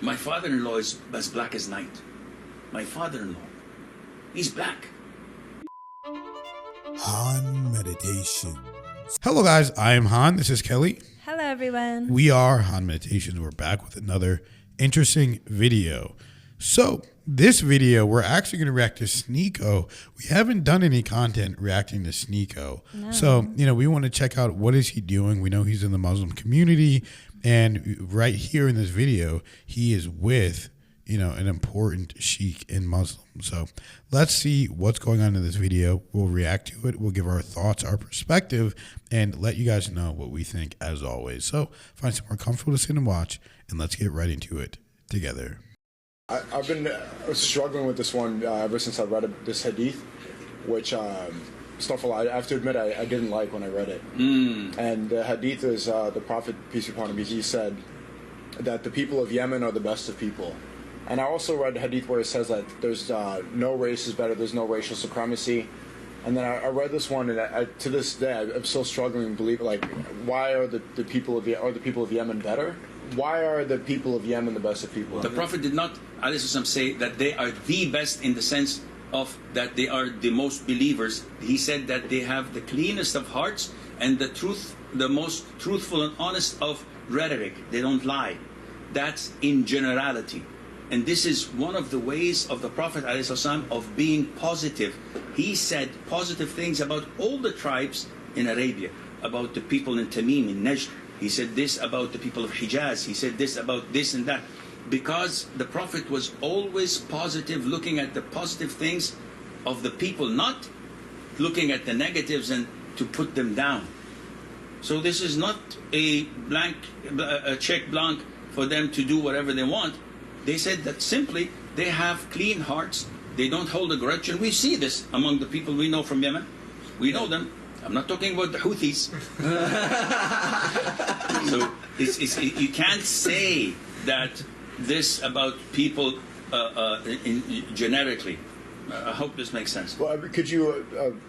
My father-in-law is as black as night. My father-in-law, he's black. Han Meditations. Hello guys, I am Han. This is Kelly. Hello everyone. We are Han Meditations. We're back with another interesting video. So this video, we're actually going to react to SNEAKO. We haven't done any content reacting to SNEAKO. No. So, we want to check out what is he doing. We know he's in the Muslim community. And right here in this video, he is with, an important sheikh in Muslim. So let's see what's going on in this video. We'll react to it. We'll give our thoughts, our perspective, and let you guys know what we think as always. So find somewhere comfortable to sit and watch, and let's get right into it together. I've been struggling with this one ever since I read this hadith, which, stuff a lot. I have to admit I didn't like when I read it. And the hadith is the Prophet, peace be upon him, he said that the people of Yemen are the best of people. And I also read the hadith where it says that there's no race is better, there's no racial supremacy. And then I read this one, and to this day I'm still struggling to believe, why are the people of Yemen better? Why are the people of Yemen the best of people? The Prophet did not, _, say that they are the best in the sense of that they are the most believers. He said that they have the cleanest of hearts and the most truthful and honest of rhetoric. They don't lie. That's in generality. And this is one of the ways of the Prophet ﷺ of being positive. He said positive things about all the tribes in Arabia, about the people in Tamim, in Najd. He said this about the people of Hijaz. He said this about this and that. Because the Prophet was always positive, looking at the positive things of the people, not looking at the negatives and to put them down. So this is not a check blank for them to do whatever they want. They said that simply they have clean hearts, they don't hold a grudge, and we see this among the people we know from Yemen. We know them. I'm not talking about the Houthis. So you can't say that this about people generically. I hope this makes sense. Well, could you,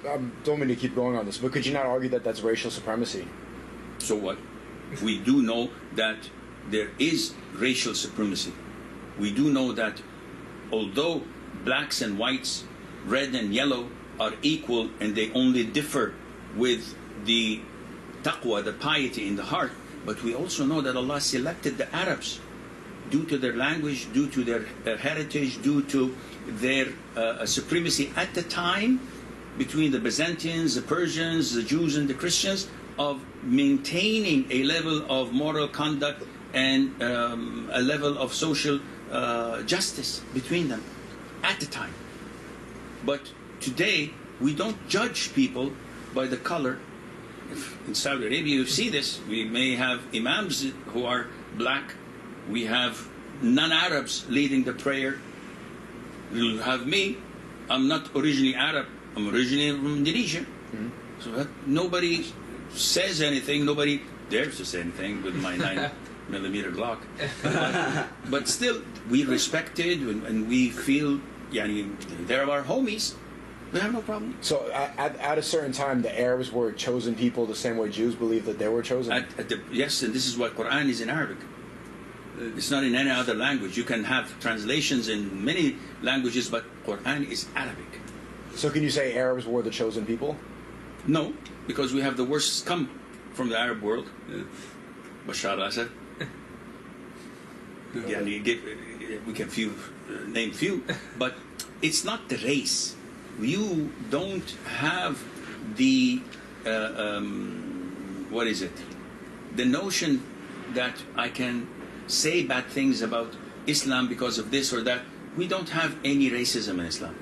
I don't mean to keep going on this, but could you not argue that that's racial supremacy? So what? We do know that there is racial supremacy. We do know that although blacks and whites, red and yellow are equal and they only differ with the taqwa, the piety in the heart, but we also know that Allah selected the Arabs due to their language, due to their heritage, due to their supremacy at the time between the Byzantines, the Persians, the Jews and the Christians, of maintaining a level of moral conduct and a level of social justice between them at the time. But today we don't judge people by the color. If in Saudi Arabia you see this, we may have imams who are black, we have non-Arabs leading the prayer. You'll have me, I'm not originally Arab, I'm originally from Indonesia. So that nobody says anything, nobody dares to say anything with my 9mm Glock. But still, we respect it and we feel, they're our homies. We have no problem. So at a certain time, the Arabs were chosen people the same way Jews believe that they were chosen? Yes, and this is why Quran is in Arabic. It's not in any other language. You can have translations in many languages, but Quran is Arabic. So can you say Arabs were the chosen people? No, because we have the worst scum from the Arab world. Bashar al-Assad. We can name few, but it's not the race. You don't have the what is it? The notion that I can say bad things about Islam because of this or that. We don't have any racism in Islam.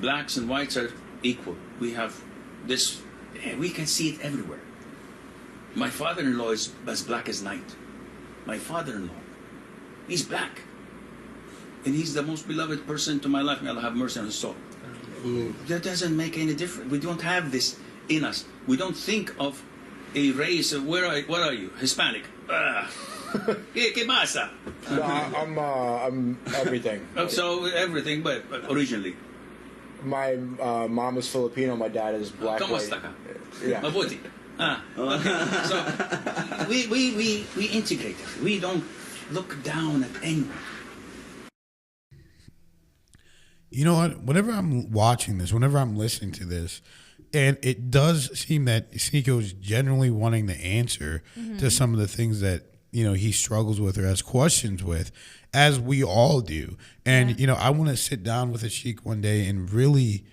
Blacks and whites are equal. We have this. We can see it everywhere. My father-in-law is as black as night. My father-in-law, he's black. And he's the most beloved person to my life. May Allah have mercy on his soul. That doesn't make any difference. We don't have this in us. We don't think of a race of what are you? Hispanic. ¿Qué pasa? No, I'm everything. So everything, but originally. My mom is Filipino. My dad is black. Kamusta ka? Yeah. Mabuti. Okay. So we integrate it. We don't look down at anyone. You know what? Whenever I'm watching this, whenever I'm listening to this, and it does seem that SNEAKO is generally wanting the answer to some of the things that, you know, he struggles with or has questions with, as we all do. And, you know, I want to sit down with a sheikh one day and really,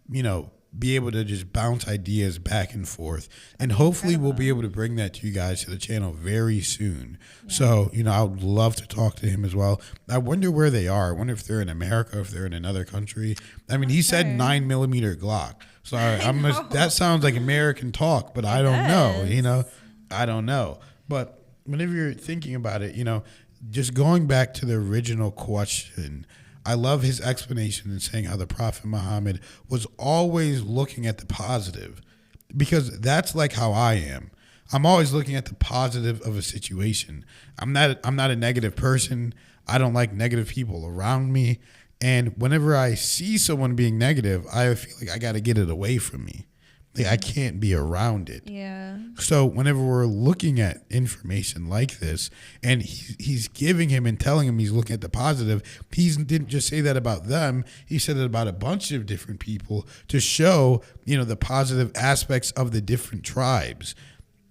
you know, be able to just bounce ideas back and forth. And hopefully we'll be able to bring that to you guys to the channel very soon. Yeah. So, you know, I would love to talk to him as well. I wonder where they are. I wonder if they're in America, if they're in another country. I mean, he said 9mm Glock. Sorry, that sounds like American talk, but I don't know, you know. I don't know. But whenever you're thinking about it, you know, just going back to the original question, I love his explanation in saying how the Prophet Muhammad was always looking at the positive, because that's like how I am. I'm always looking at the positive of a situation. I'm not a negative person. I don't like negative people around me. And whenever I see someone being negative, I feel like I got to get it away from me. Like I can't be around it. Yeah. So whenever we're looking at information like this, and he's giving him and telling him he's looking at the positive, he didn't just say that about them. He said it about a bunch of different people to show, you know, the positive aspects of the different tribes.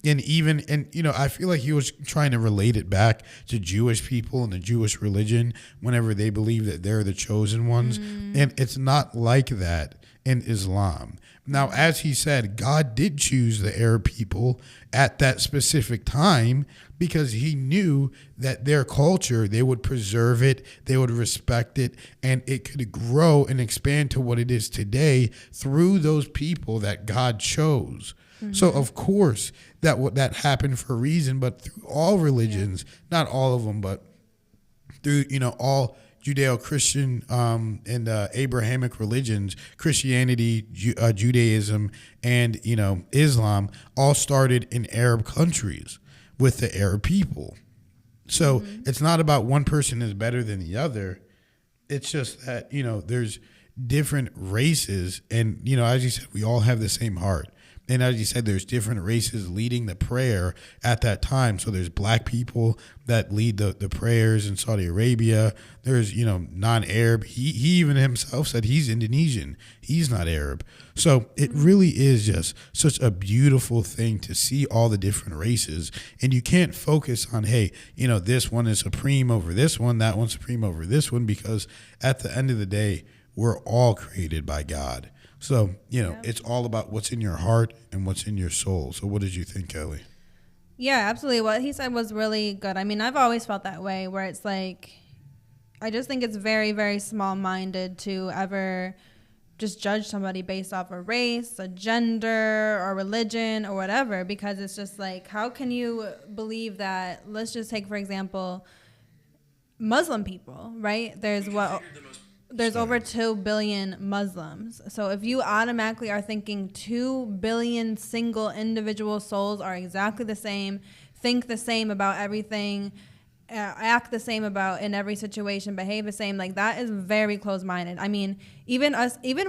And you know, I feel like he was trying to relate it back to Jewish people and the Jewish religion whenever they believe that they're the chosen ones. And it's not like that in Islam. Now, as he said, God did choose the Arab people at that specific time because he knew that their culture, they would preserve it, they would respect it, and it could grow and expand to what it is today through those people that God chose. So, of course, that happened for a reason, but through all religions, not all of them, but through, you know, all Judeo-Christian and Abrahamic religions, Christianity, Judaism, and, you know, Islam all started in Arab countries with the Arab people. So it's not about one person is better than the other. It's just that, you know, there's different races, and, you know, as you said, we all have the same heart. And as you said, there's different races leading the prayer at that time. So there's black people that lead the prayers in Saudi Arabia. There's, you know, non-Arab. He even himself said he's Indonesian. He's not Arab. So it really is just such a beautiful thing to see all the different races. And you can't focus on, hey, you know, this one is supreme over this one, that one's supreme over this one, because at the end of the day, we're all created by God. So, you know, it's all about what's in your heart and what's in your soul. So what did you think, Kelly? Yeah, absolutely. What he said was really good. I mean, I've always felt that way, where it's like, I just think it's very, very small-minded to ever just judge somebody based off a race, a gender, or religion, or whatever, because it's just like, how can you believe that? Let's just take, for example, Muslim people, right? There's over 2 billion Muslims. So if you automatically are thinking 2 billion single individual souls are exactly the same, think the same about everything, act the same about in every situation, behave the same, like that is very close-minded. I mean, even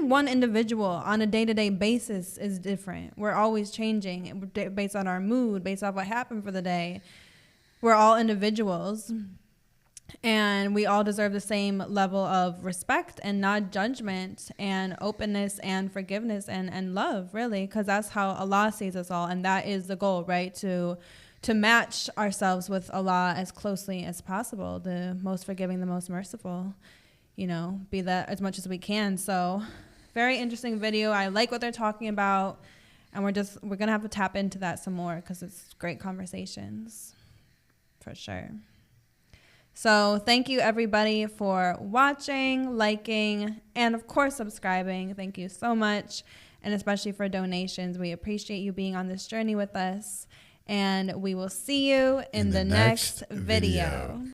one individual on a day-to-day basis is different. We're always changing based on our mood, based off what happened for the day. We're all individuals. And we all deserve the same level of respect and not judgment and openness and forgiveness and love, really, because that's how Allah sees us all. And that is the goal, right? To match ourselves with Allah as closely as possible, the most forgiving, the most merciful, you know, be that as much as we can. So very interesting video. I like what they're talking about. And we're going to have to tap into that some more because it's great conversations for sure. So thank you, everybody, for watching, liking, and, of course, subscribing. Thank you so much, and especially for donations. We appreciate you being on this journey with us, and we will see you in the next video.